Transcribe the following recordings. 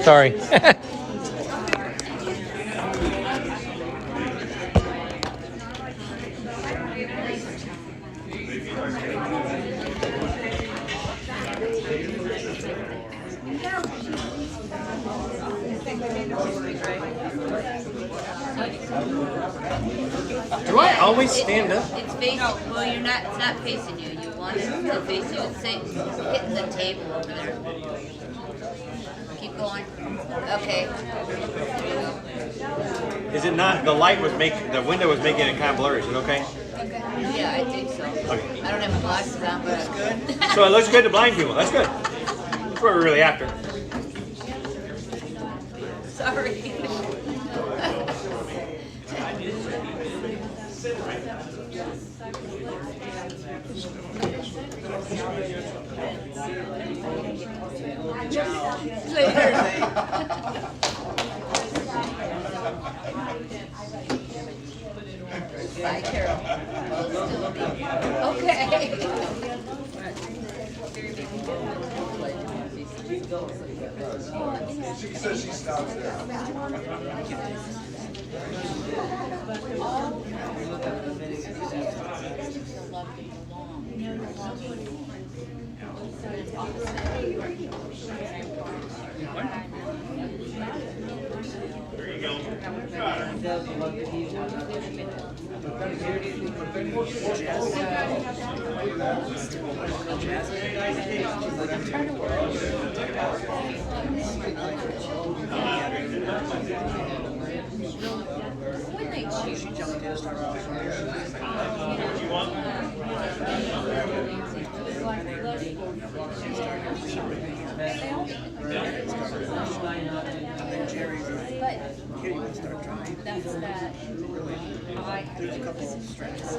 Sorry. Do I always stand up? It's facing. Well, you're not. It's not facing you. You want it to face you. It's hitting the table over there. Keep going. Okay. Is it not? The light was making the window was making it kind of blurry. Is it okay? Yeah, I think so. Okay. I don't have my glasses on, but it's good. So it looks good to blind people. That's good. That's what we're really after. Sorry. Bye, Carol. Okay. She says she stops there. There's a couple of stretches.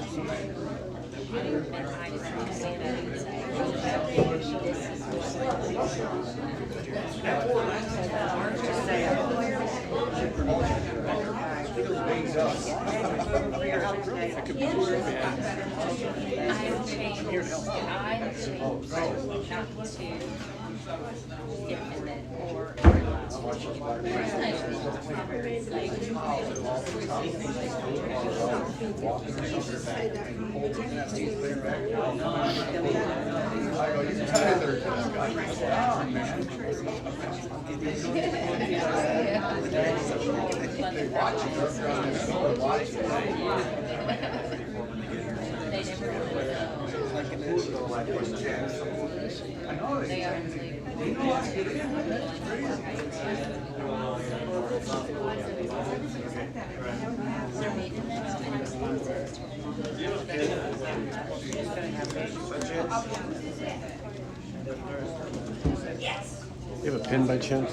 You have a pen by chance?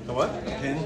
The what? A pen?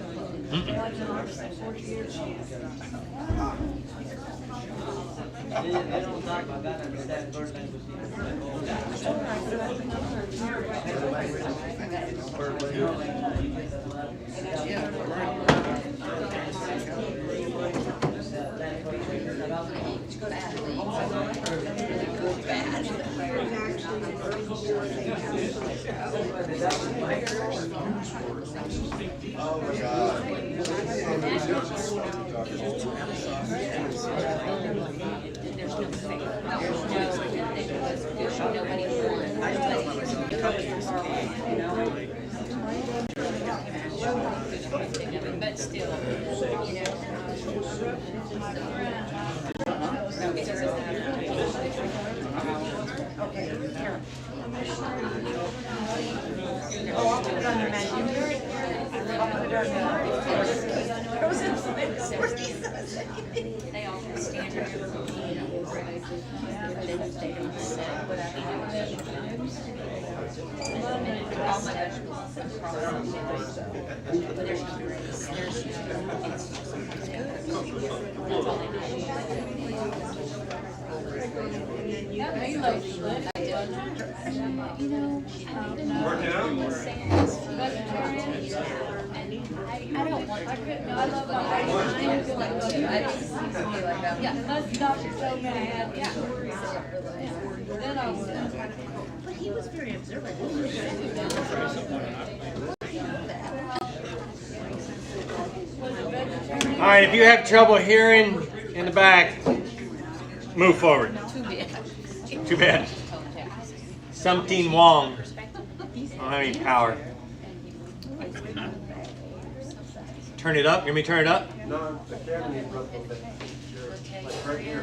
But still, you know. They all have standard, they don't set whatever. All my vegetables but there's no grace. It's good. That's all they Working out? I don't want to. I love my I just see me like that. Yeah, most doctors told me I had. Yeah. Then I was. But he was very observant. All right, if you have trouble hearing in the back, move forward. Too bad. Too bad. Something Wong. I don't have any power. Turn it up. You want me to turn it up? No, the camera needs a little bit. Like right here.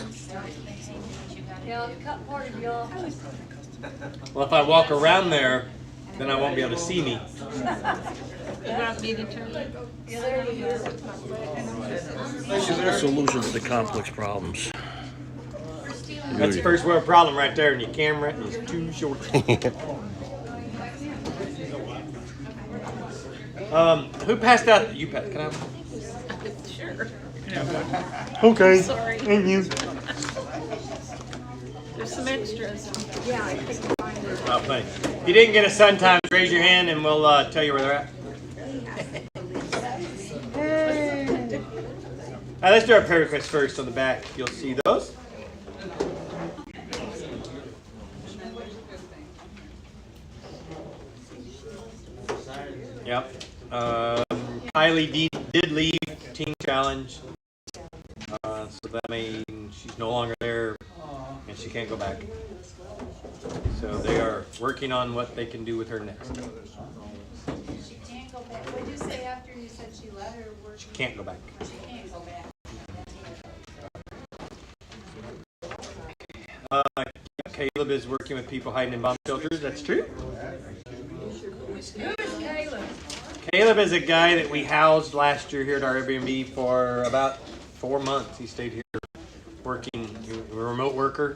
Yeah, cut part of y'all. Well, if I walk around there, then I won't be able to see me. You want me to turn it? Yeah, there you go. Solutions to complex problems. That's the first world problem right there, and your camera is too short. Who passed out? You passed. Can I have one? Sure. Okay. Sorry. Thank you. There's some extras. Oh, thanks. If you didn't get a sun time, raise your hand and we'll tell you where they're at. All right, let's do our prayer requests first on the back. You'll see those. Yep. Kylie did leave Teen Challenge. So that means she's no longer there and she can't go back. So they are working on what they can do with her next. She can't go back. What did you say after you said she let her work? She can't go back. She can't go back. Caleb is working with people hiding in bomb shelters. That's true. Who is Caleb? Caleb is a guy that we housed last year here at our Airbnb for about 4 months. He stayed here working, he was a remote worker,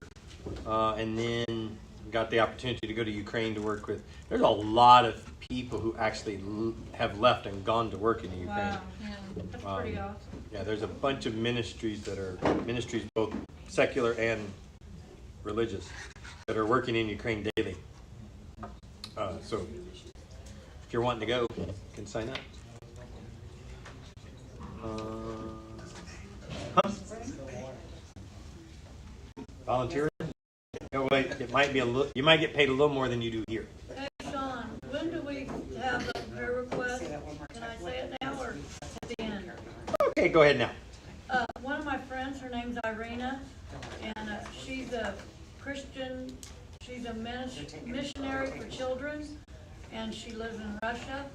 and then got the opportunity to go to Ukraine to work with. There's a lot of people who actually have left and gone to work in the Ukraine. Wow. Yeah, that's pretty awesome. Yeah, there's a bunch of ministries that are ministries both secular and religious that are working in Ukraine daily. So if you're wanting to go, you can sign up. Volunteering? No, wait. It might be a little. You might get paid a little more than you do here. Hey, Sean, when do we have a prayer request? Can I say it now or at the end? Okay, go ahead now. One of my friends, her name's Irina, and she's a Christian, she's a missionary for children, and she lives in Russia.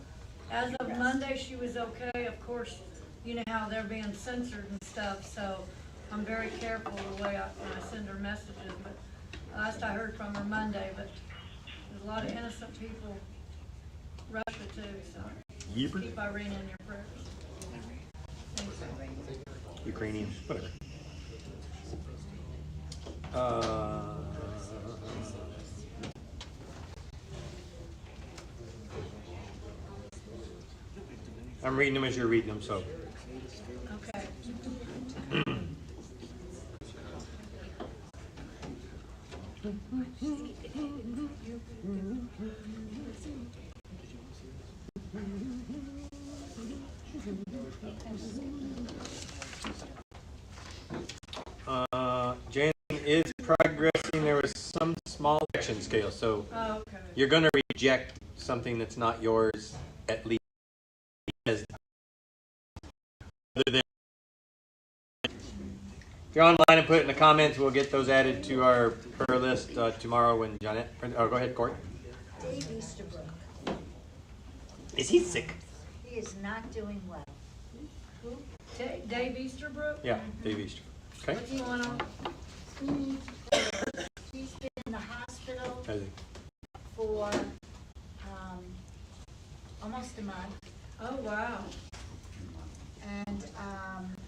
As of Monday, she was okay. Of course, you know how they're being censored and stuff, so I'm very careful the way when I send her messages, but last I heard from her Monday, but there's a lot of innocent people, Russia too, so Yeeper. keep Irina in your prayers. Thanks. Ukrainian, whatever. I'm reading them as you're reading them, so. Okay. Jan is progressing. There was some small action scale, so Oh, okay. you're going to reject something that's not yours at least. Other than if you're online and put it in the comments, we'll get those added to our prayer list tomorrow when Janet. Oh, go ahead, Court. Dave Easterbrook. Is he sick? He is not doing well. Who? Dave Easterbrook? Yeah, Dave Easter. Okay. What's going on? He's been in the hospital How's he? for almost a month, Oh, wow. and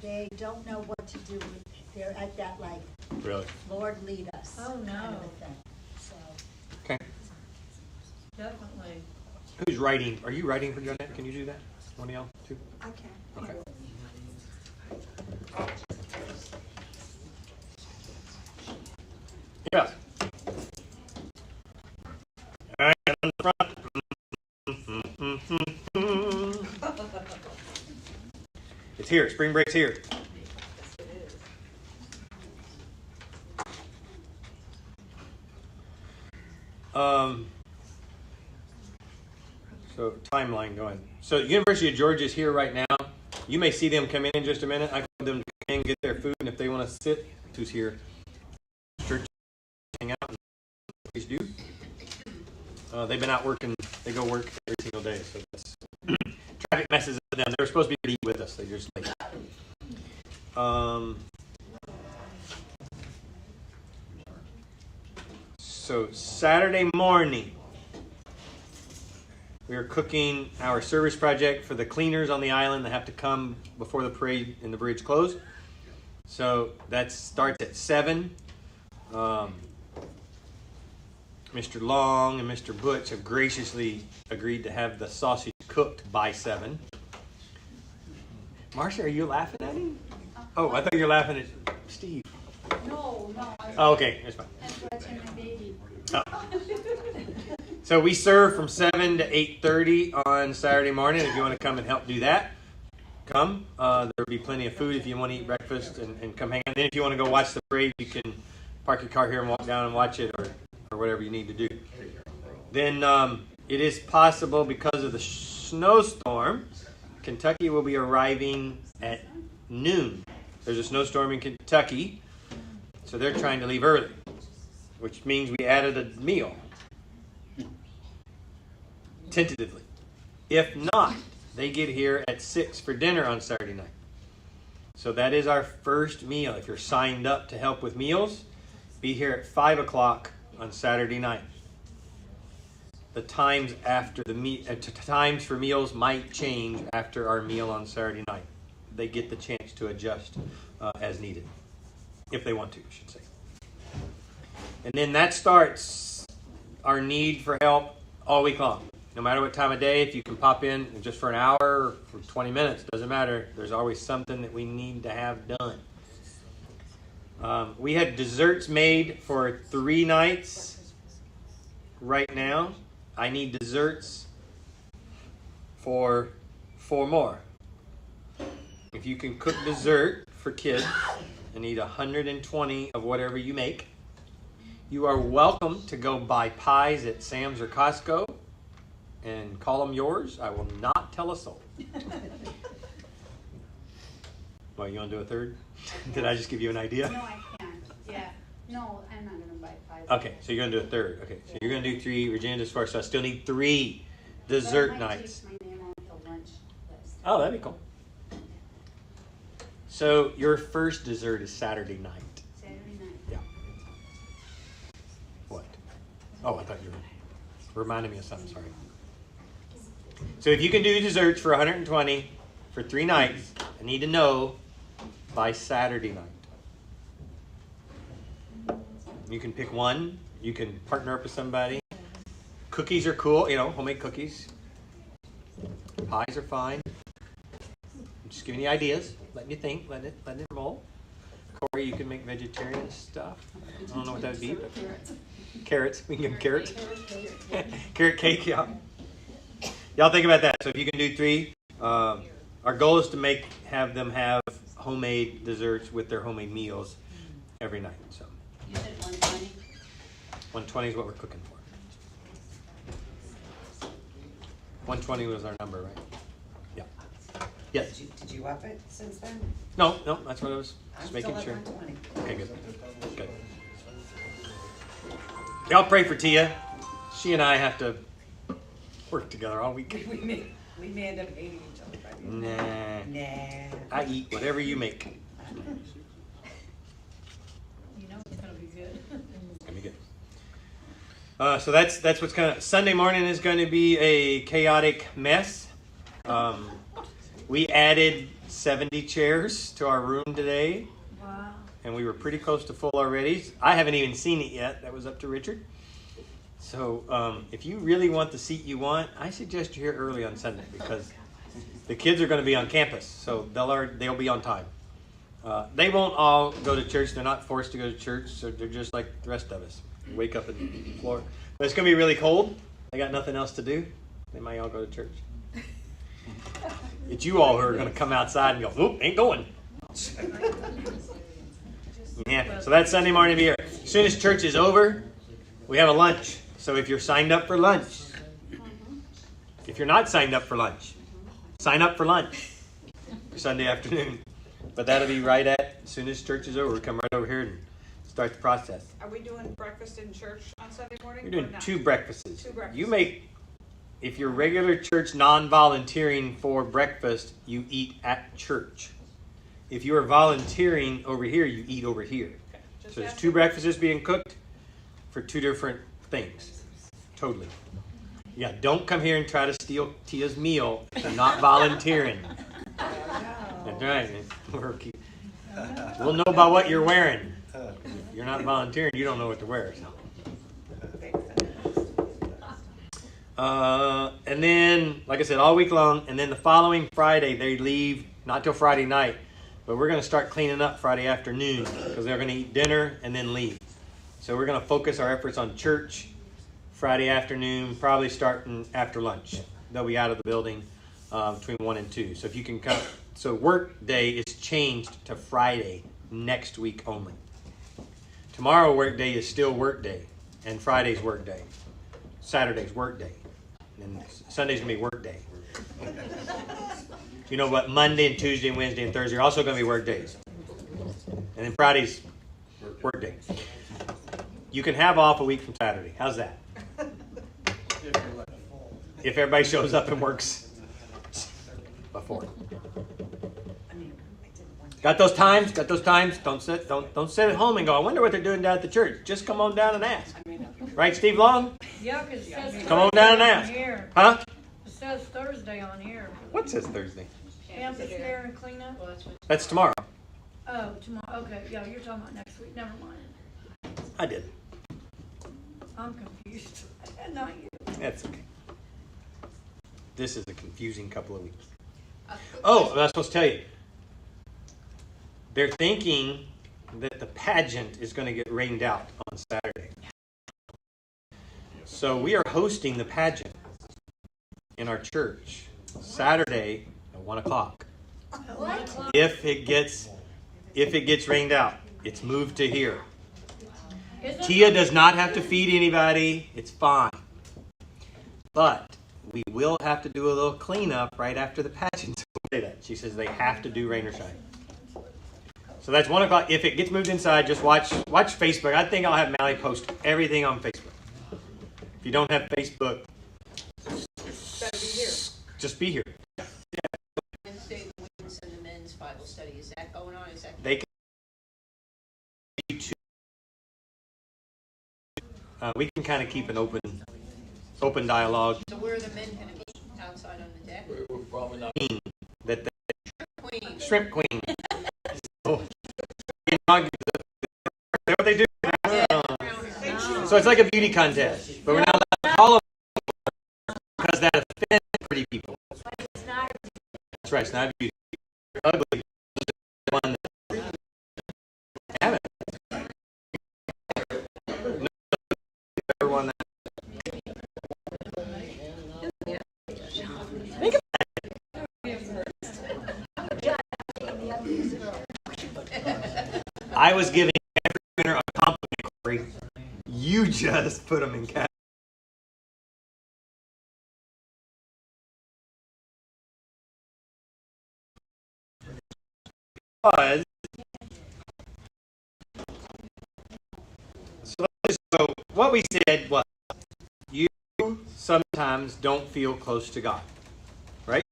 they don't know what to do with it. They're at that, like, Really? Lord lead us. Oh, no. kind of a thing. So, Okay. Definitely. Who's writing? Are you writing for Janet? Can you do that? One of y'all, too? I can. Okay. Yeah. All right, on the front. It's here. Spring break's here. So timeline going. So University of Georgia is here right now. You may see them come in just a minute. I call them to come in, get their food, and if they want to sit, who's here, church, hang out, please do. They've been out working. They go work every single day, so that's traffic messes up them. They were supposed to be with us. They're just late. So Saturday morning, we are cooking our service project for the cleaners on the island that have to come before the parade and the bridge close. So that starts at 7. Mr. Long and Mr. Butch have graciously agreed to have the sausage cooked by 7. Marcia, are you laughing at him? Oh, I thought you were laughing at Steve. No, Oh, okay, that's fine. I'm watching my baby. Oh. So we serve from 7 to 8:30 on Saturday morning. If you want to come and help do that, come. There will be plenty of food if you want to eat breakfast and come hang out. Then if you want to go watch the parade, you can park your car here and walk down and watch it, or whatever you need to do. Then it is possible, because of the snowstorm, Kentucky will be arriving at noon. There's a snowstorm in Kentucky, so they're trying to leave early, which means we added a meal, tentatively. If not, they get here at 6 for dinner on Saturday night. So that is our first meal. If you're signed up to help with meals, be here at 5 o'clock on Saturday night. The times after the times for meals might change after our meal on Saturday night. They get the chance to adjust as needed, if they want to, I should say. And then that starts our need for help all week long. No matter what time of day, if you can pop in just for an hour or for 20 minutes, doesn't matter. There's always something that we need to have done. We had desserts made for 3 nights right now. I need desserts for 4 more. If you can cook dessert for kids and eat 120 of whatever you make, you are welcome to go buy pies at Sam's or Costco and call them yours. I will not tell a soul. Well, you want to do a third? Did I just give you an idea? No, I can't. Yeah. No, I'm not going to buy 5. Okay, so you're going to do a third. Okay, so you're going to do 3. Regina does 4, so I still need 3 dessert nights. My name on the lunch list. Oh, that'd be cool. So your first dessert is Saturday night. Saturday night. Yeah. What? Oh, I thought you were reminding me of something. Sorry. So if you can do desserts for 120 for 3 nights, I need to know by Saturday night. You can pick one. You can partner up with somebody. Cookies are cool, homemade cookies. Pies are fine. I'm just giving you ideas, letting you think, letting it roll. Corey, you can make vegetarian stuff. I don't know what that would be, but carrots. We can give them carrots. Carrot cake, yeah. Y'all think about that. So if you can do 3, our goal is to have them have homemade desserts with their homemade meals every night. So You said 120? 120 is what we're cooking for. 120 was our number, right? Yeah. Yes. Did you up it since then? No, that's what I was I'm just making still sure. at 120. Okay, good. Y'all pray for Tia. She and I have to work together all week. We may end up hating each other by the end. Nah. I eat whatever you make. You know it's gonna be good. It's gonna be good. So that's what's Sunday morning is going to be a chaotic mess. We added 70 chairs to our room today. Wow. And we were pretty close to full already. I haven't even seen it yet. That was up to Richard. So if you really want the seat you want, I suggest you're here early on Sunday because the kids are going to be on campus, so they'll be on time. They won't all go to church. They're not forced to go to church, so they're just like the rest of us. Wake up in the floor. But it's going to be really cold. They got nothing else to do. They might all go to church. It's you all who are going to come outside and go, "Oop, ain't going." Yeah. So that's Sunday morning to be here. As soon as church is over, we have a lunch. So if you're signed up for lunch, if you're not signed up for lunch, sign up for lunch. Sunday afternoon. But that'll be right at, as soon as church is over, come right over here and start the process. Are we doing breakfast in church on Sunday morning? You're doing or not? 2 breakfasts. 2 breakfasts. You make, if you're regular church non-volunteering for breakfast, you eat at church. If you are volunteering over here, you eat over here. Okay, just So there's asking. 2 breakfasts being cooked for 2 different things. Totally. Yeah, don't come here and try to steal Tia's meal. You're not volunteering. That's right. We'll know by what you're wearing. If you're not volunteering, you don't know what to wear. So. And then, like I said, all week long. And then the following Friday, they leave, not till Friday night. But we're going to start cleaning up Friday afternoon because they're going to eat dinner and then leave. So we're going to focus our efforts on church Friday afternoon, probably starting after lunch. They'll be out of the building between 1 and 2. So if you can come. So work day is changed to Friday next week only. Tomorrow work day is still work day, and Friday's work day. Saturday's work day, and Sunday's gonna be work day. You know what? Monday and Tuesday and Wednesday and Thursday are also gonna be work days, and then Friday's work day. You can have off a week from Saturday. How's that? If everybody shows up and works before. Got those times? Got those times? Don't sit at home and go, I wonder what they're doing down at the church. Just come on down and ask. Right, Steve Long? Yeah, because it says Come on down and Thursday ask. on here. Huh? It says Thursday on here. What says Thursday? Campus care and cleanup. That's tomorrow. Oh, tomorrow. Okay, yeah, you're talking about next week. Never mind. I did. I'm confused. Not you. That's okay. This is a confusing couple of weeks. Oh, I was supposed to tell you. They're thinking that the pageant is going to get rained out on Saturday. So we are hosting the pageant in our church Saturday at 1 o'clock. What? If it gets rained out, it's moved to here. Tia does not have to feed anybody. It's fine. But we will have to do a little cleanup right after the pageant. Say that. She says they have to do rain or shine. So that's 1 o'clock. If it gets moved inside, just watch Facebook. I think I'll have Mally post everything on Facebook. If you don't have Facebook, Better be here. just be here. Wednesday, the women's and the men's Bible study. Is that going on? Is that They can we can kind of keep an open dialogue. so where are the men going to be? Outside on the deck? We're probably not. That the Queen. shrimp queen. Oh. What they do. So it's like a beauty contest, but we're not allowed to call them because that offends pretty people. That's right. It's not beauty. Ugly. The one that haven't. No, one that. I was giving every winner a compliment, Corey. You just put them in category. Was so what we said was you sometimes don't feel close to God, right?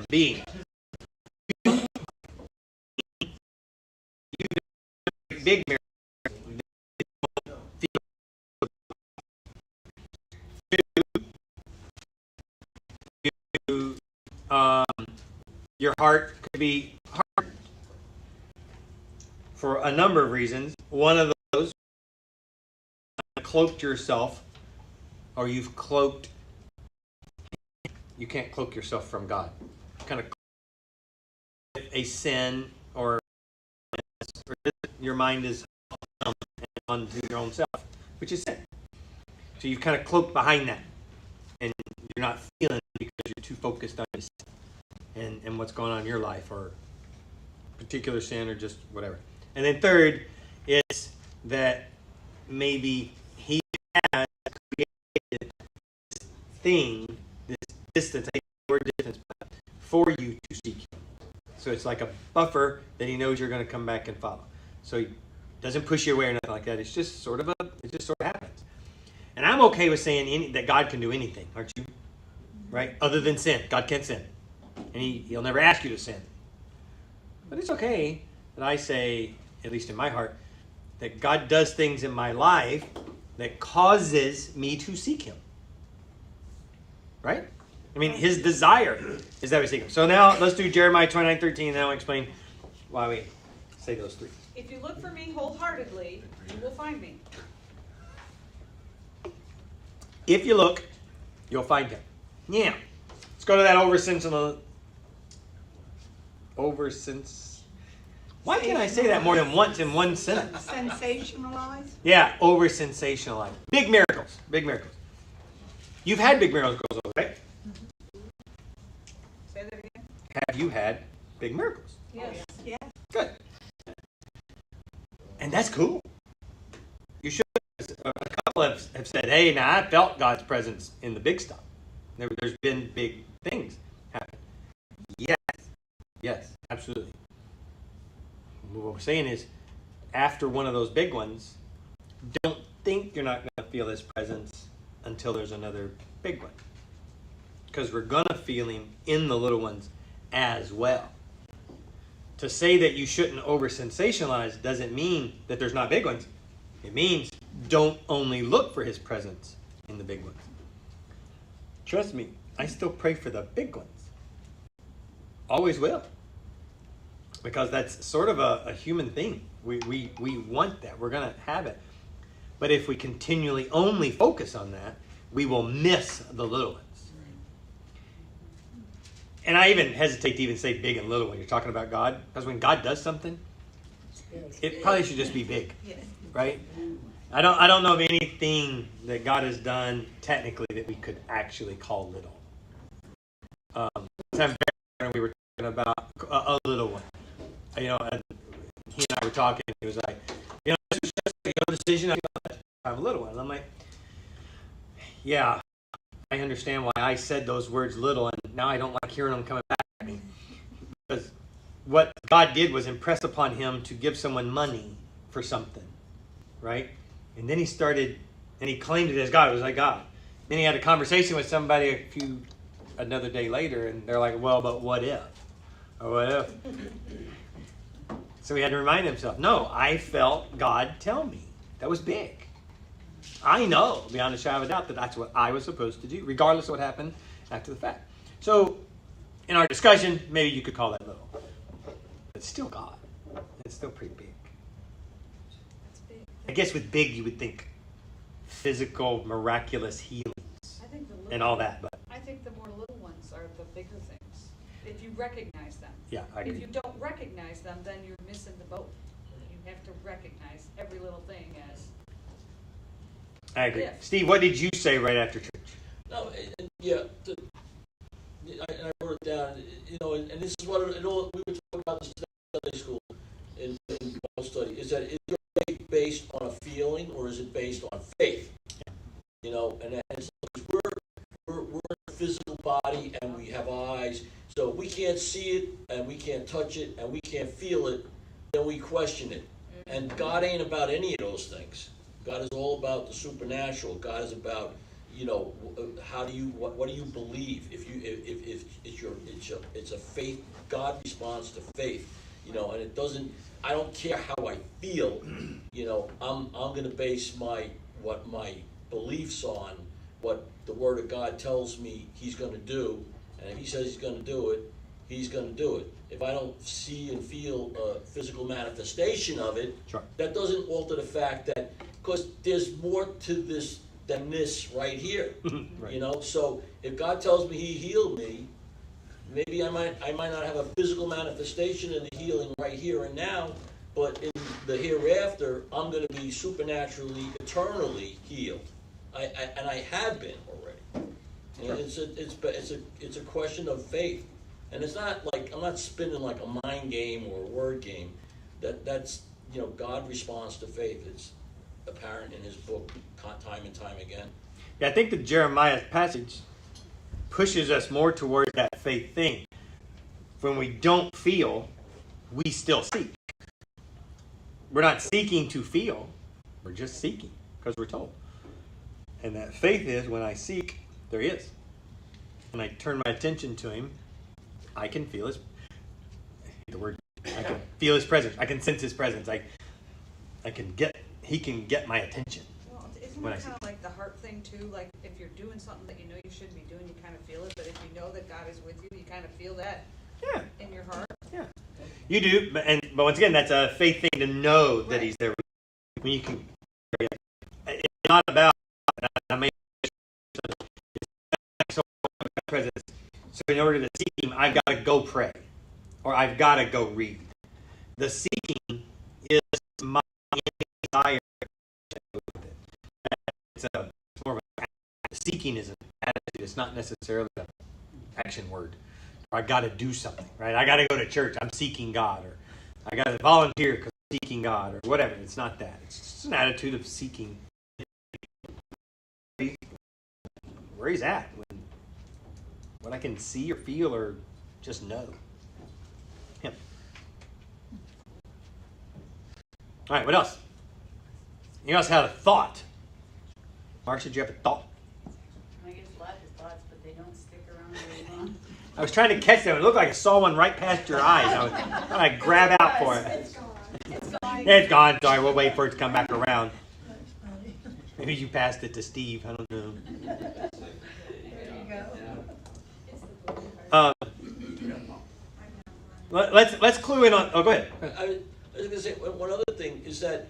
Being big mirror. Your heart could be hard for a number of reasons. One of those, cloaked yourself, or you've cloaked. You can't cloak yourself from God. Kind of a sin, or your mind is on to your own self, which is sin. So you've kind of cloaked behind that, and you're not feeling it because you're too focused on yourself and what's going on in your life, or particular sin, or just whatever. And then third is that maybe thing, this distance, I hate the word distance, but for you to seek him. So it's like a buffer that he knows you're going to come back and follow. So he doesn't push you away or nothing like that. It just sort of happens. And I'm okay with saying that God can do anything, aren't you? Right? Other than sin. God can't sin. And he'll never ask you to sin. But it's okay that I say, at least in my heart, that God does things in my life that causes me to seek him. Right? I mean, his desire is that we seek him. So now let's do Jeremiah 29:13, and then I'll explain why we say those three. If you look for me wholeheartedly, you will find me. If you look, you'll find him. Yeah. Let's go to that Why can't I say that more than once in one sentence? Sensationalized? Yeah, over-sensationalized. Big miracles. Big miracles. You've had big miracles, right? Say that again. Have you had big miracles? Yes. Yes. Good. And that's cool. You should. A couple have said, hey, now I felt God's presence in the big stuff. There's been big things happen. Yes, absolutely. What we're saying is, after one of those big ones, don't think you're not going to feel his presence until there's another big one. Because we're going to feel him in the little ones as well. To say that you shouldn't over-sensationalize doesn't mean that there's not big ones. It means don't only look for his presence in the big ones. Trust me, I still pray for the big ones. Always will. Because that's sort of a human thing. We want that. We're going to have it. But if we continually only focus on that, we will miss the little ones. And I even hesitate to even say big and little when you're talking about God. Because when God does something, it probably should just be big. Right? I don't know of anything that God has done technically that we could actually call little. We were talking about a little one. And he and I were talking, and he was like, this is just a decision. I have a little one. And I'm like, yeah, I understand why I said those words little, and now I don't like hearing them coming back at me. Because what God did was impress upon him to give someone money for something, right? And then he started, and he claimed it as God. It was like God. Then he had a conversation with somebody another day later, and they're like, well, but what if? Or what if? So he had to remind himself, no, I felt God tell me. That was big. I know, beyond a shadow of a doubt, that that's what I was supposed to do, regardless of what happened after the fact. So, in our discussion, maybe you could call that little. But it's still God. It's still pretty big. That's big. I guess with big, you would think physical, miraculous healings and all that. But I think the more little ones are the bigger things. If you recognize them. yeah, I agree. If you don't recognize them, then you're missing the boat. You have to recognize every little thing as. I agree. Yeah. Steve, what did you say right after church? No, I wrote it down. And this is what we were talking about this in Sunday school in Bible study. Is that is your faith based on a feeling or is it based on faith? And so we're a physical body and we have eyes, so we can't see it and we can't touch it and we can't feel it. Then we question it, and God ain't about any of those things. God is all about the supernatural. God is about, what do you believe? If it's a faith, God responds to faith, and it doesn't. I don't care how I feel, I'm going to base my beliefs on what the Word of God tells me He's going to do, and if He says He's going to do it, He's going to do it. If I don't see and feel a physical manifestation of it, Sure. That doesn't alter the fact that, because there's more to this than this right here. Right. So if God tells me He healed me, maybe I might not have a physical manifestation of the healing right here and now, but in the hereafter, I'm going to be supernaturally, eternally healed. And I have been already. Sure. It's a question of faith. And it's not like, I'm not spinning like a mind game or a word game. That's God responds to faith. It's apparent in His book time and time again. Yeah, I think the Jeremiah passage pushes us more towards that faith thing. When we don't feel, we still seek. We're not seeking to feel. We're just seeking because we're told. And that faith is when I seek, there he is. When I turn my attention to him, I can feel his, I can feel his presence. I can sense his presence. He can get my attention. Well, isn't When I it see- kind of like the heart thing too? Like if you're doing something that you know you shouldn't be doing, you kind of feel it. But if you know that God is with you, you kind of feel that Yeah, in your heart. yeah. You do, but once again, that's a faith thing to know that he's there. When you can, it's not about. I mean, so presence. So in order to seek him, I've got to go pray, or I've got to go read. The seeking is my desire. It's more of a seeking is an attitude. It's not necessarily an action word. Or I got to do something, right? I got to go to church. I'm seeking God, or I got to volunteer because I'm seeking God, or whatever. It's not that. It's just an attitude of seeking where he's at, what I can see or feel or just know him. All right, what else? You else had a thought? Mark, did you have a thought? I guess lots of thoughts, but they don't stick around very long. I was trying to catch them. It looked like I saw one right past your eyes. I was trying to grab out for it. It's gone. It's gone. Yeah, it's gone. Sorry, we'll wait for it to come back around. Maybe you passed it to Steve. I don't know. Let's clue in on. Oh, go ahead. I was going to say one other thing is that,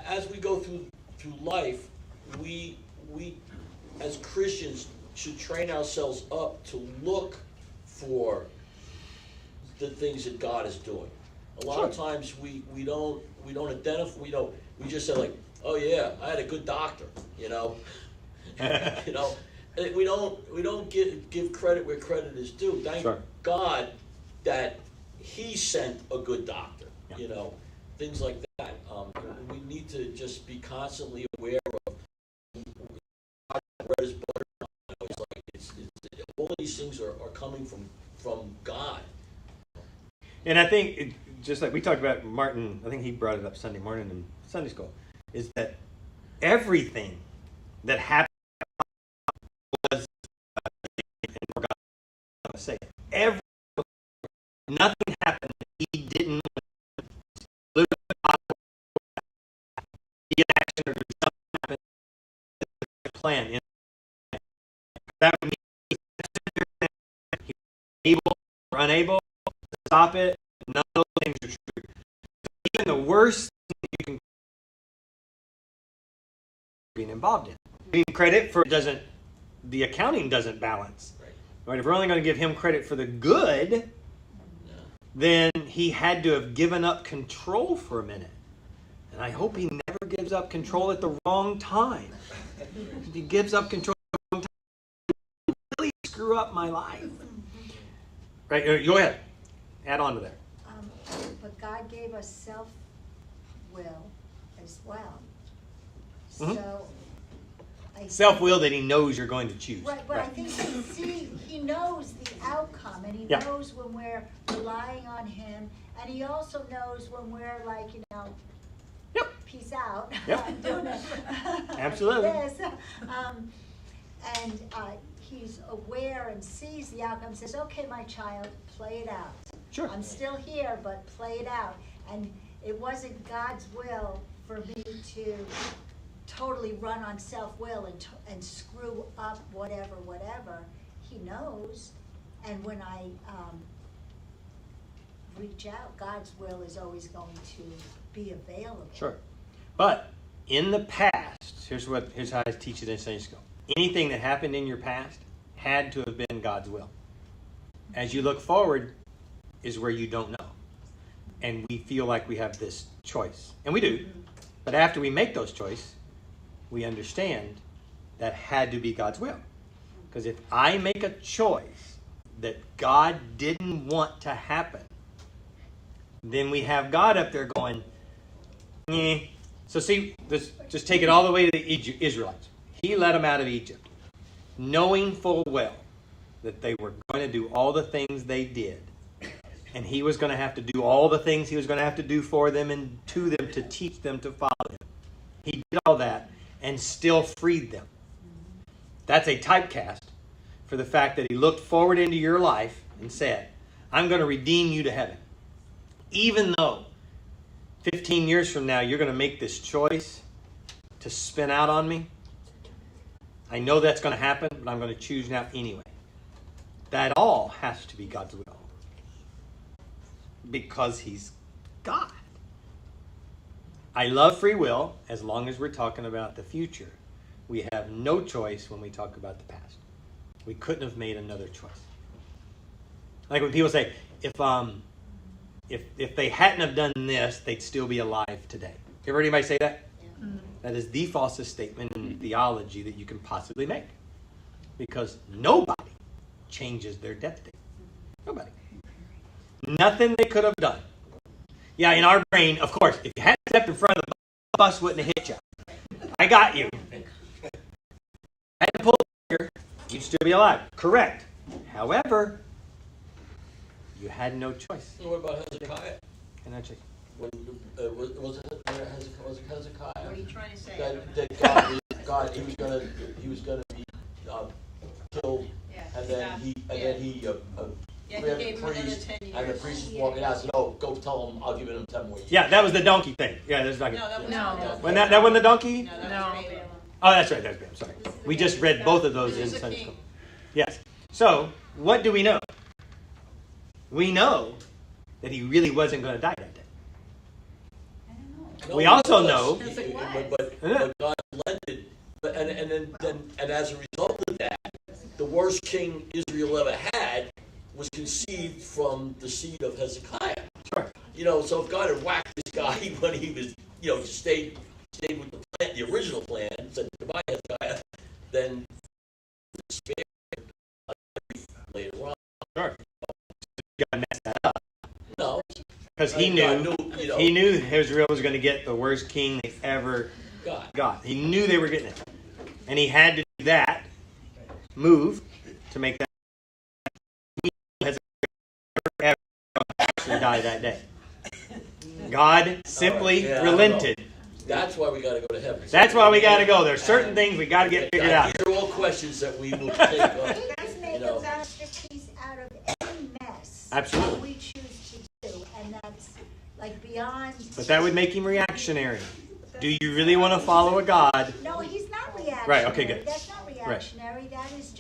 as we go through life, we as Christians should train ourselves up to look for the things that God is doing. A lot of times we don't identify. We just say like, oh yeah, I had a good doctor. We don't give credit where credit is due. Thank God that He sent a good doctor. Things like that. We need to just be constantly aware of bread is butter. All these things are coming from God. And I think, just like we talked about Martin, I think he brought it up Sunday morning in Sunday school, is that everything that happened was, nothing happened that he didn't live in action or do something happen plan. That would mean he was able or unable to stop it. None of those things are true. Even the worst thing you can being involved in. Being credit for the accounting doesn't balance. Right? If we're only going to give him credit for the good, then he had to have given up control for a minute. And I hope he never gives up control at the wrong time. If he gives up control at the wrong time, he really screw up my life. Right? Go ahead. Add on to that. But God gave us self-will as well. Mhm. So Self-will that he knows you're going to choose. Right, but I think he knows the outcome, and he knows when we're relying on him, and he also knows when we're like, peace out. Yep. I'm doing it. Absolutely. Yes. He's aware and sees the outcome, says, okay, my child, play it out. Sure. I'm still here, but play it out. And it wasn't God's will for me to totally run on self-will and screw up whatever. He knows. And when I reach out, God's will is always going to be available. Sure. But in the past, here's how I teach it in Sunday school. Anything that happened in your past had to have been God's will. As you look forward is where you don't know. And we feel like we have this choice. And we do. But after we make those choices, we understand that had to be God's will. Because if I make a choice that God didn't want to happen, then we have God up there going, eh. So see, let's just take it all the way to the Israelites. He led them out of Egypt, knowing full well that they were going to do all the things they did. And he was going to have to do all the things he was going to have to do for them and to them to teach them to follow him. He did all that and still freed them. That's a typecast for the fact that he looked forward into your life and said, I'm going to redeem you to heaven. Even though 15 years from now you're going to make this choice to spin out on me, I know that's going to happen, but I'm going to choose now anyway. That all has to be God's will. Because he's God. I love free will as long as we're talking about the future. We have no choice when we talk about the past. We couldn't have made another choice. Like when people say, if they hadn't have done this, they'd still be alive today. You ever heard anybody say that? Yeah. That is the falsest statement in theology that you can possibly make. Because nobody changes their death date. Nobody. Nothing they could have done. Yeah, in our brain, of course, if you hadn't stepped in front of the bus, wouldn't have hit you. I got you. I had to pull the trigger, you'd still be alive. Correct. However, you had no choice. What about Hezekiah? Can I check? Was it Hezekiah? What are you trying to say? That God, he was gonna be killed, Yeah, and then he Yeah, he grabbed gave the him another priest, 10 and the years. priest was walking out and said, "Oh, go tell him I'll give him 10 more years." Yeah, that was the donkey thing. Yeah, there's donkey. No, that was No. When that wasn't the donkey? No, that was Balaam. Oh, that's right. That's Balaam. Sorry. We just read both of those in This is a Sunday king. school. Yes. So, what do we know? We know that he really wasn't going to die that day. No, We also he know- was. But God led it. And as a result of that, the worst king Israel ever had was conceived from the seed of Hezekiah. Sure. So if God had whacked this guy when he was, just stayed with the plan, the original plan, said goodbye Hezekiah, then later on. Sure. God messed that up. No. Because he knew Israel was going to get the worst king they ever got. He knew they were getting it. And he had to do that move to make that. He has ever actually die that day. God simply relented. That's why we got to go to heaven. That's why we got to go. There's certain things we got to get figured out. These are all questions that we will take up. He does make a masterpiece out of any mess. Absolutely. That we choose to do, and that's like beyond. But that would make him reactionary. Do you really want to follow a God? No, he's not reactionary. Right, okay, good. That's not reactionary. That is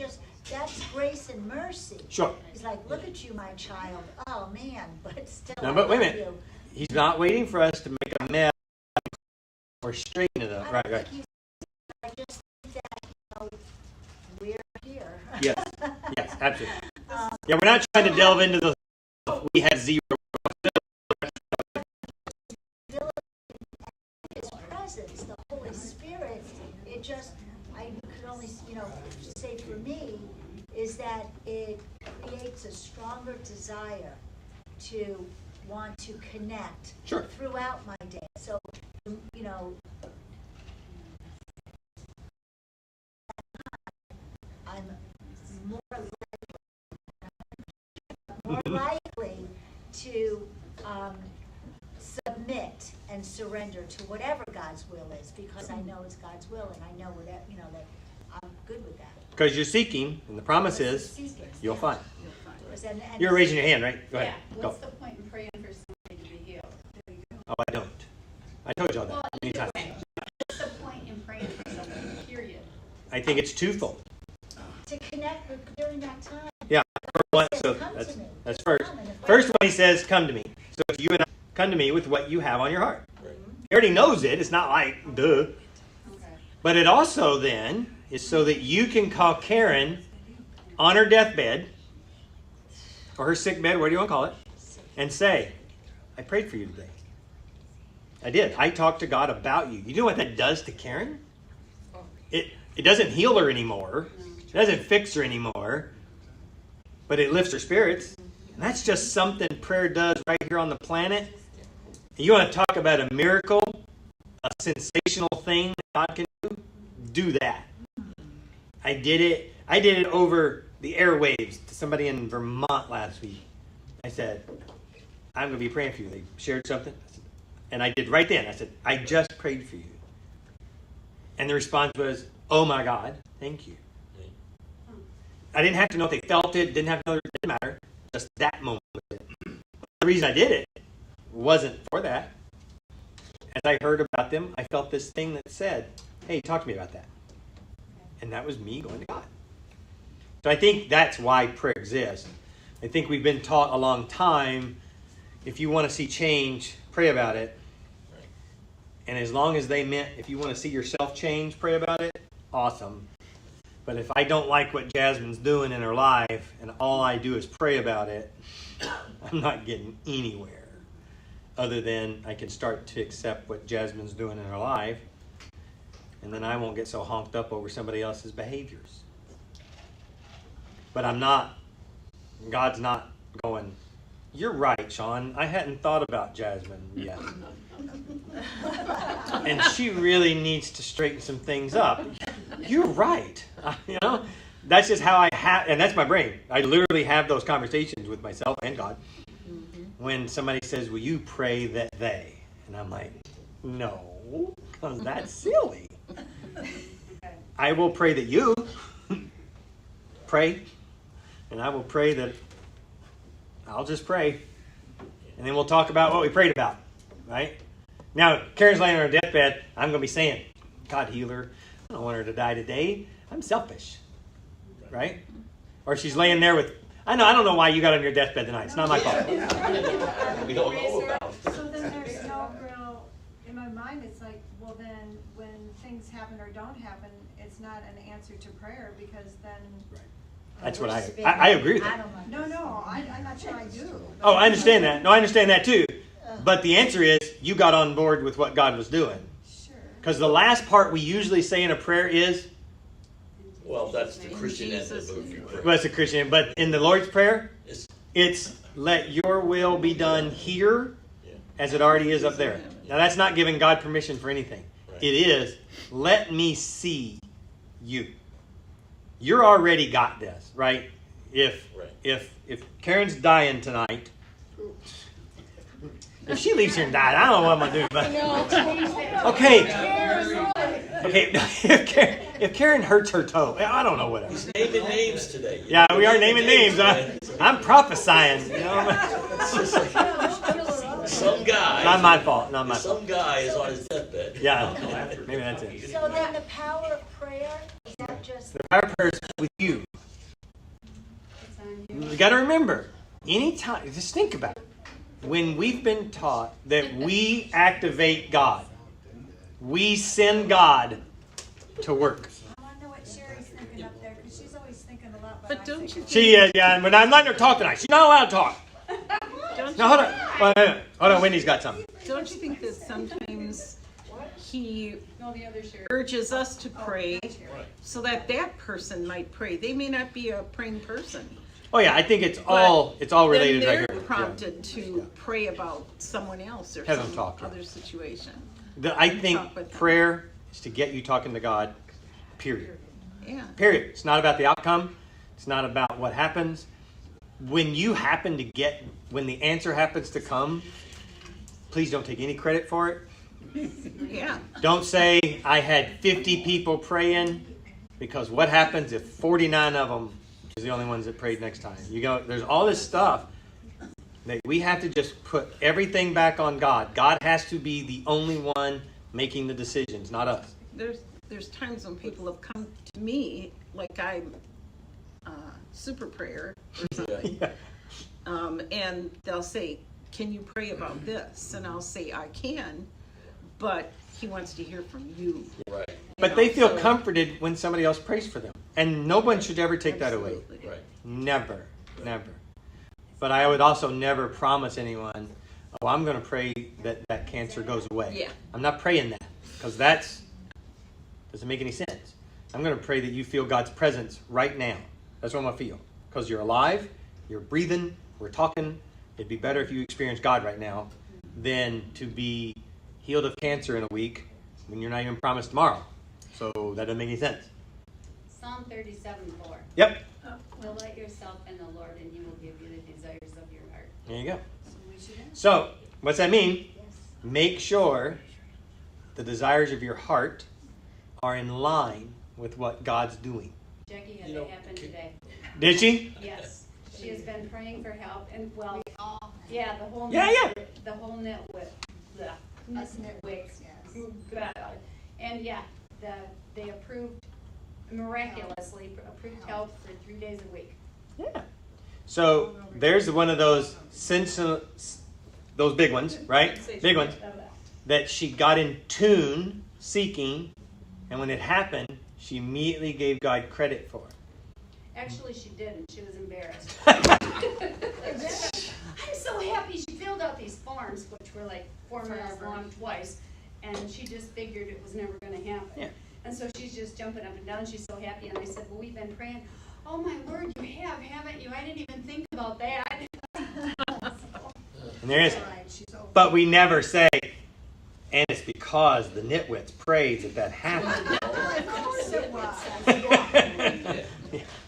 that's grace and mercy. Sure. He's like, look at you, my child. Oh man, but still. No, but wait a I love minute. you. He's not waiting for us to make a mess or straighten it up. I Right, don't right. think I just think that we're here. Yes, yes, absolutely. Yeah, we're not trying to delve into the. We had zero. His presence, the Holy Spirit, it just, I could only, say for me, is that it creates a stronger desire to want to connect Sure. throughout my day. So, I'm more likely to submit and surrender to whatever God's will is, because I know it's God's will, and I know that I'm good with that. Because you're seeking, and the promise is Seeking. you'll find. And You're raising your hand, right? Go ahead. Yeah, Go. what's the point in praying for somebody to be healed? Oh, I don't. I told you all Well, that many either times. way, what's the point in praying for somebody, period? I think it's twofold. to connect with during that time. Yeah. One, so Come that's to me. that's first. Come, and if First one, he says, "Come to me." So if you and I come to me with what you have on your heart, he already knows it. It's not like duh. Okay. But it also then is so that you can call Karen on her deathbed or her sick bed, whatever you want to call it, and say, I prayed for you today. I did. I talked to God about you. You know what that does to Karen? It doesn't heal her anymore. It doesn't fix her anymore. But it lifts her spirits. And that's just something prayer does right here on the planet. And you want to talk about a miracle, a sensational thing that God can do? Do that. I did it over the airwaves to somebody in Vermont last week. I said, I'm going to be praying for you. They shared something. And I did right then. I said, I just prayed for you. And the response was, oh my God, thank you. I didn't have to know if they felt it, didn't have to know, it didn't matter. Just that moment was it. The reason I did it wasn't for that. As I heard about them, I felt this thing that said, hey, talk to me about that. And that was me going to God. So I think that's why prayer exists. I think we've been taught a long time, if you want to see change, pray about it. And as long as they meant, if you want to see yourself change, pray about it, awesome. But if I don't like what Jasmine's doing in her life, and all I do is pray about it, I'm not getting anywhere. Other than I can start to accept what Jasmine's doing in her life, and then I won't get so honked up over somebody else's behaviors. But God's not going, you're right, Sean, I hadn't thought about Jasmine yet. And she really needs to straighten some things up. You're right. That's just how I have, and that's my brain. I literally have those conversations with myself and God. When somebody says, will you pray that they? And I'm like, no, because that's silly. I will pray that you pray, and I will pray that I'll just pray, and then we'll talk about what we prayed about, right? Now, Karen's laying on her deathbed, I'm going to be saying, God heal her. I don't want her to die today. I'm selfish, right? Or she's laying there with, I don't know why you got on your deathbed tonight. It's not my fault. We don't know about it. So then there's no real, in my mind, it's like, well then, when things happen or don't happen, it's not an answer to prayer, because then. Right. That's what I agree with that. No, I'm not sure I do. Oh, I understand that. No, I understand that too. But the answer is, you got on board with what God was doing. Sure. Because the last part we usually say in a prayer is, Well, that's the Christian end of it. well, that's a Christian, but in the Lord's Prayer, it's let your will be done here as it already is up there. Now, that's not giving God permission for anything. Right. It is, let me see you. You're already got this, right? If Karen's dying tonight, if she leaves here and dies, I don't know what I'm going to do. But okay. If Karen hurts her toe, I don't know what else. He's naming names today. Yeah, we are naming names. I'm prophesying. Some guy. Not my fault. Some guy is on his deathbed. Yeah, maybe that's it. So then the power of prayer, is that just? The power of prayer is with you. You got to remember, anytime, just think about it. When we've been taught that we activate God, we send God to work. I want to know what Sherry's thinking up there, because she's always thinking a lot. But don't you think, She is, yeah, but I'm letting her talk tonight. She's not allowed to talk. don't No, hold on. Hold on, Wendy's got something. don't you think that sometimes he No, the other share. urges us to pray so that that person might pray? They may not be a praying person. Oh yeah, I think it's all related Then right they're here. prompted to pray about someone else or Have them some talk. other situation. I Talk think with them. prayer is to get you talking to God, period. Yeah. Period. It's not about the outcome. It's not about what happens. When you happen to when the answer happens to come, please don't take any credit for it. Yeah. Don't say, I had 50 people praying, because what happens if 49 of them is the only ones that prayed next time? There's all this stuff that we have to just put everything back on God. God has to be the only one making the decisions, not us. There's times when people have come to me like I'm super prayer or something. Yeah. And they'll say, can you pray about this? And I'll say, I can, but he wants to hear from you. Right. But they feel comforted when somebody else prays for them. And no one should ever take that away. Absolutely. Right. Never. But I would also never promise anyone, oh, I'm going to pray that cancer goes away. Yeah. I'm not praying that, because that doesn't make any sense. I'm going to pray that you feel God's presence right now. That's what I'm going to feel. Because you're alive, you're breathing, we're talking. It'd be better if you experience God right now than to be healed of cancer in a week when you're not even promised tomorrow. So that doesn't make any sense. Psalm 37:4. Yep. Delight yourself in the Lord, and He will give you the desires of your heart. There you go. So we should ask. So, what's that mean? Yes. Make sure the desires of your heart are in line with what God's doing. Jackie had You know, that happen today. Did she? Yes, she has been praying for help, and well, yeah, the whole Yeah, yeah. the whole nitwit, the us nitwits, Yes. and yeah, they approved miraculously approved help for 3 days a week. Yeah. So there's one of those those big ones, right? Big ones that she got in tune seeking, and when it happened, she immediately gave God credit for it. Actually, she didn't. She was embarrassed. I'm so happy she filled out these forms, which were like 4 minutes long twice, and she just figured it was never going to happen. Yeah. And so she's just jumping up and down. She's so happy. And I said, well, we've been praying. Oh, my word, you have, haven't you? I didn't even think about that. And there is, Right, she's over. but we never say, and it's because the nitwits prayed that happened. Of course it was.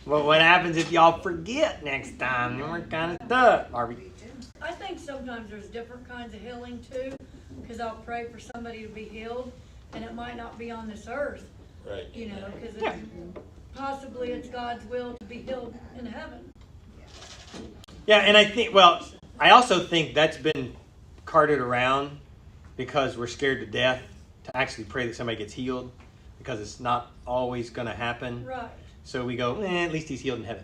Well, what happens if y'all forget next time? Then we're kind of stuck. Are we? I think sometimes there's different kinds of healing too, because I'll pray for somebody to be healed, and it might not be on this earth, Right. you know, because possibly it's God's will to be healed in heaven. Yeah, and I think, well, I also think that's been carted around because we're scared to death to actually pray that somebody gets healed, because it's not always going to happen. Right. So we go, at least he's healed in heaven.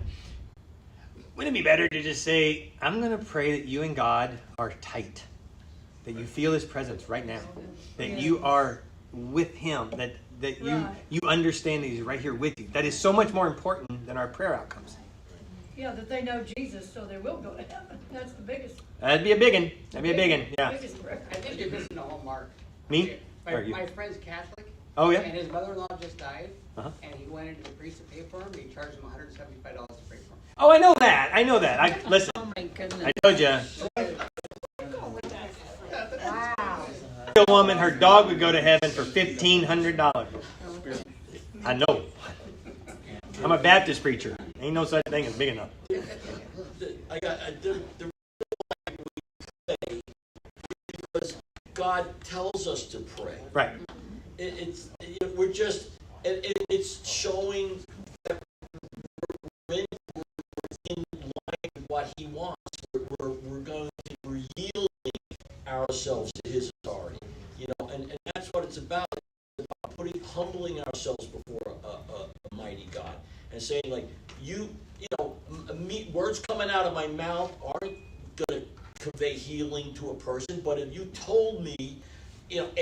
Wouldn't it be better to just say, I'm going to pray that you and God are tight, that you feel his presence right now, that you are with him, that Right. you understand that he's right here with you. That is so much more important than our prayer outcomes. Yeah, that they know Jesus, so they will go to heaven. That's the biggest. That'd be a big one. That'd be a big one, yeah. Biggest prayer. I think you're missing the whole mark. Me? My, Or you? my friend's Catholic. Oh, yeah? And his mother-in-law just died. Uh-huh. And he went into the priest to pay for him. And he charged him $175 to pray for him. Oh, I know that. Listen, Oh my goodness. I told you. Wow. A woman, her dog would go to heaven for $1,500. I know. I'm a Baptist preacher. Ain't no such thing as big enough. The reason why we pray is because God tells us to pray. Right. We're just, it's showing that we're in line with what he wants. We're going to, we're yielding ourselves to his authority. And that's what it's about. It's about humbling ourselves before a mighty God and saying, like, words coming out of my mouth aren't going to convey healing to a person, but if you told me,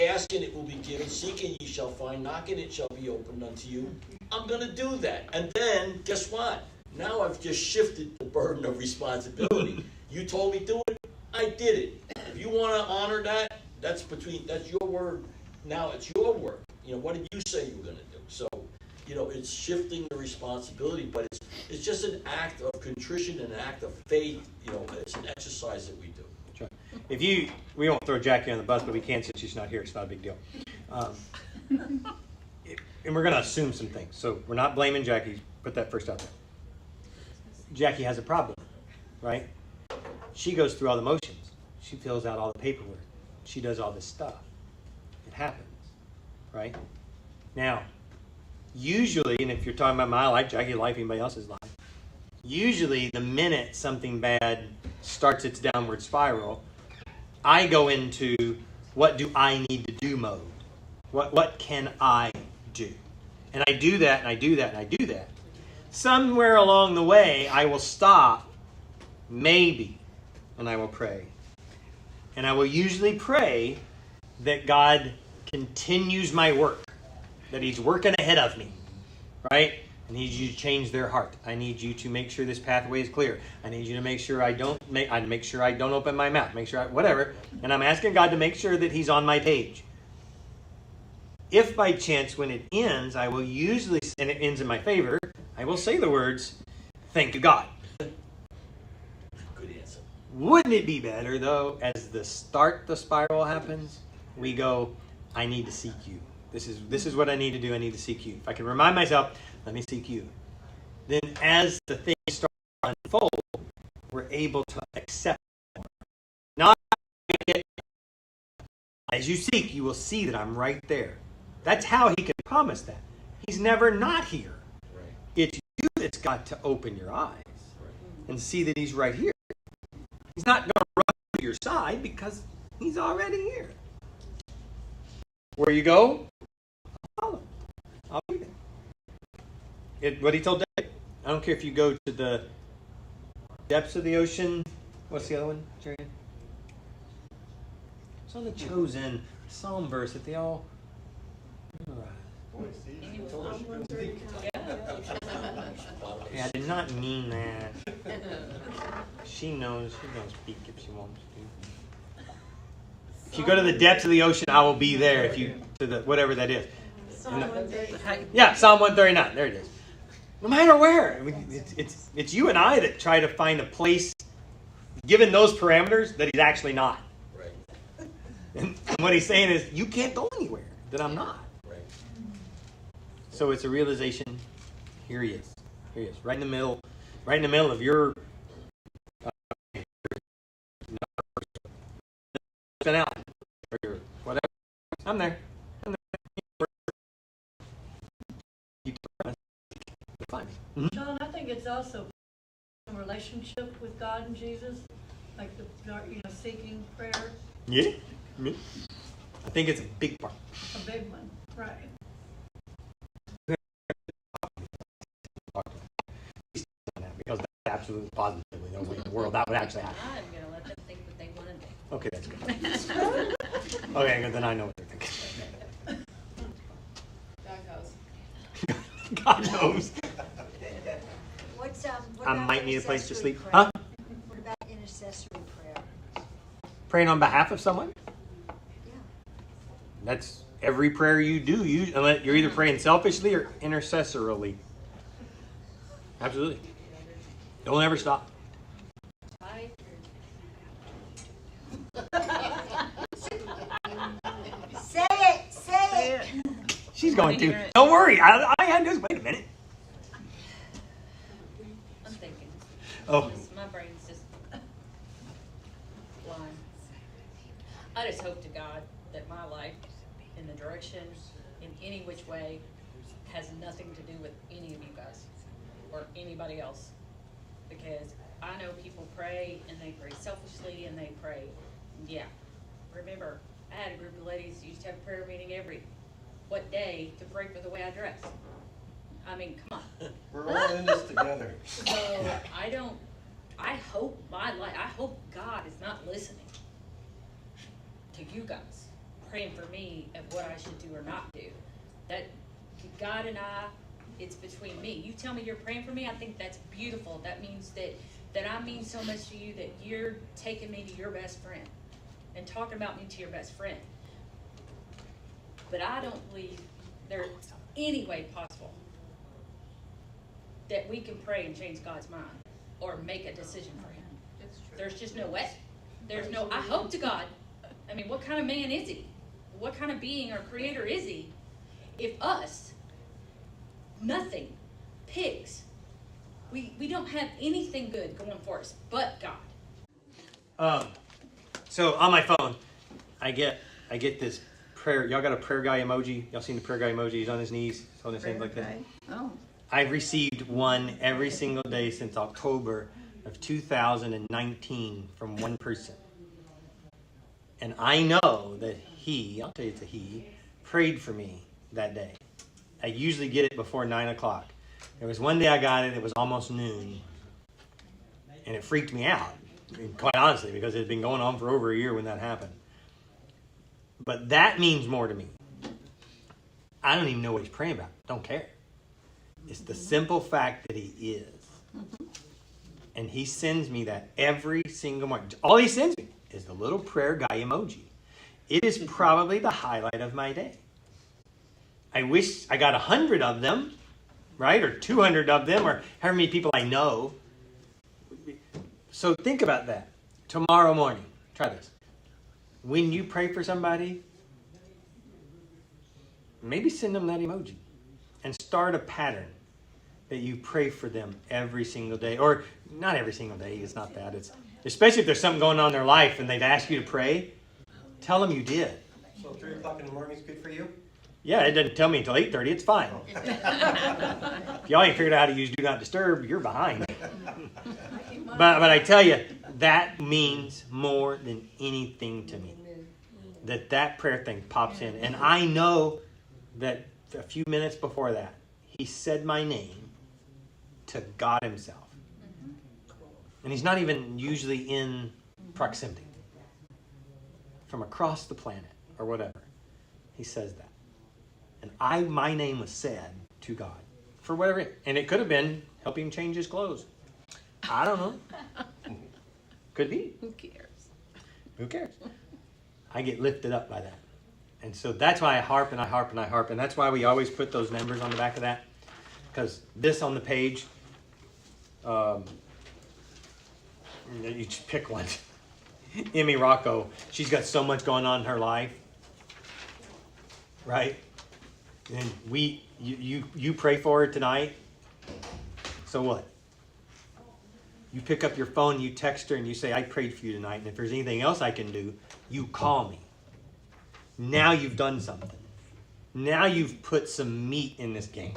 ask and it will be given, seek and ye shall find, knock and it shall be opened unto you, I'm going to do that. And then, guess what? Now I've just shifted the burden of responsibility. You told me to do it, I did it. If you want to honor that, that's your word. Now it's your word. What did you say you were going to do? So, it's shifting the responsibility, but it's just an act of contrition, an act of faith. It's an exercise that we do. Sure. We won't throw Jackie on the bus, but we can since she's not here. It's not a big deal. And we're going to assume some things. So we're not blaming Jackie. Put that first out there. Jackie has a problem, right? She goes through all the motions. She fills out all the paperwork. She does all this stuff. It happens, right? Now, usually, and if you're talking about my life, Jackie's life, anybody else's life, usually the minute something bad starts its downward spiral, I go into what do I need to do mode. What can I do? And I do that, and I do that, and I do that. Somewhere along the way, I will stop, maybe, and I will pray. And I will usually pray that God continues my work, that he's working ahead of me, right? I need you to change their heart. I need you to make sure this pathway is clear. I need you to make sure I don't open my mouth, whatever. And I'm asking God to make sure that he's on my page. If by chance when it ends, I will usually, and it ends in my favor, I will say the words, thank you, God. Good answer. Wouldn't it be better, though, as the spiral happens, we go, I need to seek you. This is what I need to do. I need to seek you. If I can remind myself, let me seek you. Then as the things start to unfold, we're able to accept more. Not as you seek, you will see that I'm right there. That's how he can promise that. He's never not here. Right. It's you that's got to open your eyes and see that he's right here. He's not going to run to your side because he's already here. Where you go, I'll follow. I'll be there. What he told David. I don't care if you go to the depths of the ocean. What's the other one, Jerry? It's on the chosen psalm verse that they all memorize. Yeah, I did not mean that. She knows. She's going to speak if she wants to. If you go to the depths of the ocean, I will be there. If you to the whatever that is. Psalm 139. Yeah, Psalm 139. There it is. No matter where, I mean, it's you and I that try to find a place, given those parameters, that he's actually not. Right. And what he's saying is, you can't go anywhere that I'm not. Right. So it's a realization. Here he is. Here he is, right in the middle of your. Been out or your whatever. I'm there. You can find me. John, I think it's also a relationship with God and Jesus, like seeking prayer, Yeah. I think it's a big part. a big one, right? Because that's absolutely positively the way in the world that would actually happen. I'm gonna let them think what they wanna do. Okay, that's good. Okay, good, then I know what they're thinking. God knows. God knows. What I about might need a place to intercessory sleep. prayer? Huh? What about intercessory prayer? Praying on behalf of someone? Yeah. That's every prayer you do. You're either praying selfishly or intercessorily. Absolutely. Don't ever stop. Say it. She's going to. Don't worry. All I had to do is wait a minute. I'm thinking. Oh. My brain's just blind. I just hope to God that my life in the direction, in any which way, has nothing to do with any of you guys or anybody else. Because I know people pray and they pray selfishly and they pray, yeah. Remember, I had a group of ladies who used to have a prayer meeting every, what day, to pray for the way I dress. I mean, come on. We're all in this together. So I hope I hope God is not listening to you guys, praying for me and what I should do or not do. That God and I, it's between me. You tell me you're praying for me, I think that's beautiful. That means that I mean so much to you that you're taking me to your best friend and talking about me to your best friend. But I don't believe there's any way possible that we can pray and change God's mind or make a decision for him. There's just no way. I hope to God. I mean, what kind of man is he? What kind of being or creator is he? If us, nothing, pigs, we don't have anything good going for us but God. So on my phone, I get this prayer. Y'all got a prayer guy emoji? Y'all seen the prayer guy emoji? He's on his knees, he's on his hands like that. Oh. I've received one every single day since October of 2019 from one person. And I know that I'll tell you it's a he, prayed for me that day. I usually get it before 9 o'clock. There was one day I got it was almost noon. And it freaked me out, quite honestly, because it had been going on for over a year when that happened. But that means more to me. I don't even know what he's praying about. Don't care. It's the simple fact that he is. And he sends me that every single morning. All he sends me is the little prayer guy emoji. It is probably the highlight of my day. I wish I got 100 of them, right? Or 200 of them, or however many people I know. So think about that. Tomorrow morning, try this. When you pray for somebody, maybe send them that emoji and start a pattern that you pray for them every single day. Or not every single day, it's not that. It's especially if there's something going on in their life and they've asked you to pray, tell them you did. So 3 o'clock in the morning is good for you? Yeah, it doesn't tell me until 8:30, it's fine. If y'all ain't figured out how to use Do Not Disturb, you're behind. But I tell you, that means more than anything to me. That prayer thing pops in. And I know that a few minutes before that, he said my name to God himself. And he's not even usually in proximity. From across the planet or whatever, he says that. And my name was said to God for whatever. And it could have been helping him change his clothes. I don't know. Could be. Who cares? Who cares? I get lifted up by that. And so that's why I harp and I harp and I harp. And that's why we always put those numbers on the back of that. Because this on the page, you just pick one. Emmy Rocco, she's got so much going on in her life. Right? And you pray for her tonight. So what? You pick up your phone, you text her, and you say, I prayed for you tonight, and if there's anything else I can do, you call me. Now you've done something. Now you've put some meat in this game.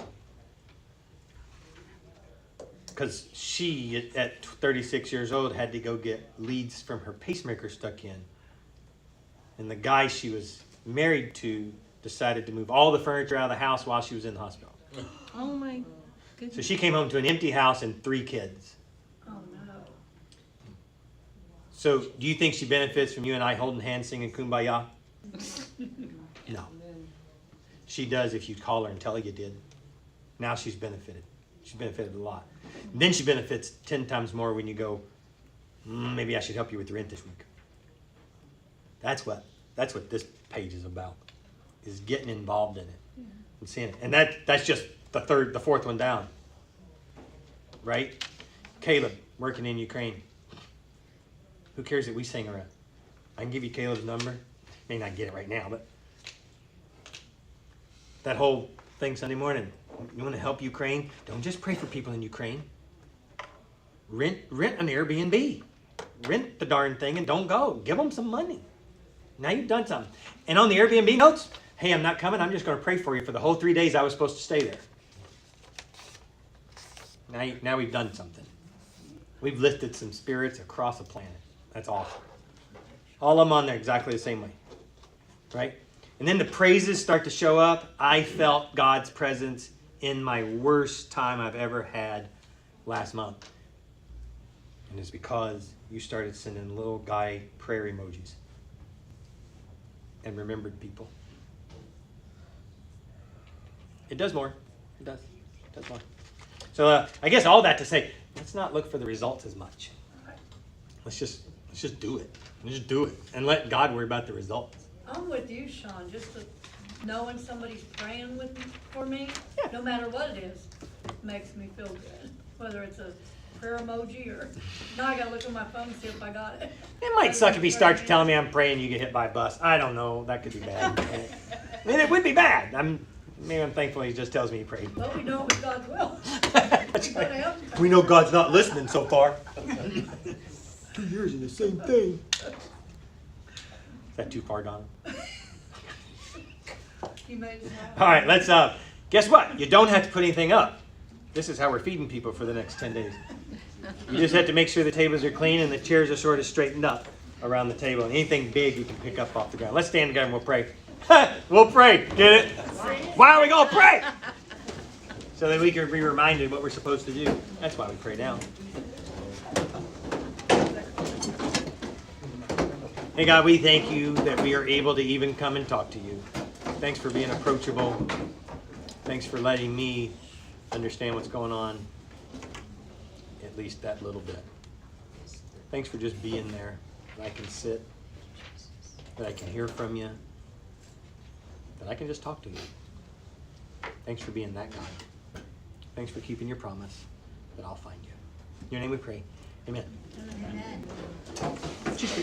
Because she, at 36 years old, had to go get leads from her pacemaker stuck in. And the guy she was married to decided to move all the furniture out of the house while she was in the hospital. Oh my goodness. So she came home to an empty house and 3 kids. Oh, no. So do you think she benefits from you and I holding hands singing Kumbaya? No. She does if you call her and tell her you did. Now she's benefited. She's benefited a lot. And then she benefits 10 times more when you go, maybe I should help you with the rent this week. That's what this page is about, is getting involved in it and seeing it. And that's just the fourth one down. Right? Caleb, working in Ukraine. Who cares that we sing around? I can give you Caleb's number. May not get it right now, but that whole thing Sunday morning. You want to help Ukraine? Don't just pray for people in Ukraine. Rent an Airbnb. Rent the darn thing and don't go. Give them some money. Now you've done something. And on the Airbnb notes, hey, I'm not coming. I'm just going to pray for you for the whole 3 days I was supposed to stay there. Now we've done something. We've lifted some spirits across the planet. That's awesome. All of them on there exactly the same way. Right? And then the praises start to show up. I felt God's presence in my worst time I've ever had last month. And it's because you started sending little guy prayer emojis. And remembered people. It does more. It does. It does more. So I guess all that to say, let's not look for the results as much. Let's just do it. Just do it. And let God worry about the results. I'm with you, Sean. Just knowing somebody's praying for me, no matter what it is, makes me feel good. Whether it's a prayer emoji or now I gotta look at my phone and see if I got it. It might suck if he starts telling me I'm praying you get hit by a bus. I don't know. That could be bad. I mean, it would be bad. Maybe I'm thankful he just tells me he prayed. Well, we know it was God's will. That's right. We know God's not listening so far. 2 years in the same thing. Is that too far, Donna? He made us happy. All right, let's guess what? You don't have to put anything up. This is how we're feeding people for the next 10 days. You just have to make sure the tables are clean and the chairs are sort of straightened up around the table. And anything big you can pick up off the ground. Let's stand together and we'll pray. We'll pray. Get it? Why are we going to pray? So that we can be reminded what we're supposed to do. That's why we pray now. Hey God, we thank you that we are able to even come and talk to you. Thanks for being approachable. Thanks for letting me understand what's going on, at least that little bit. Thanks for just being there, that I can sit, that I can hear from you, that I can just talk to you. Thanks for being that God. Thanks for keeping your promise that I'll find you. In your name we pray. Amen. Amen. Just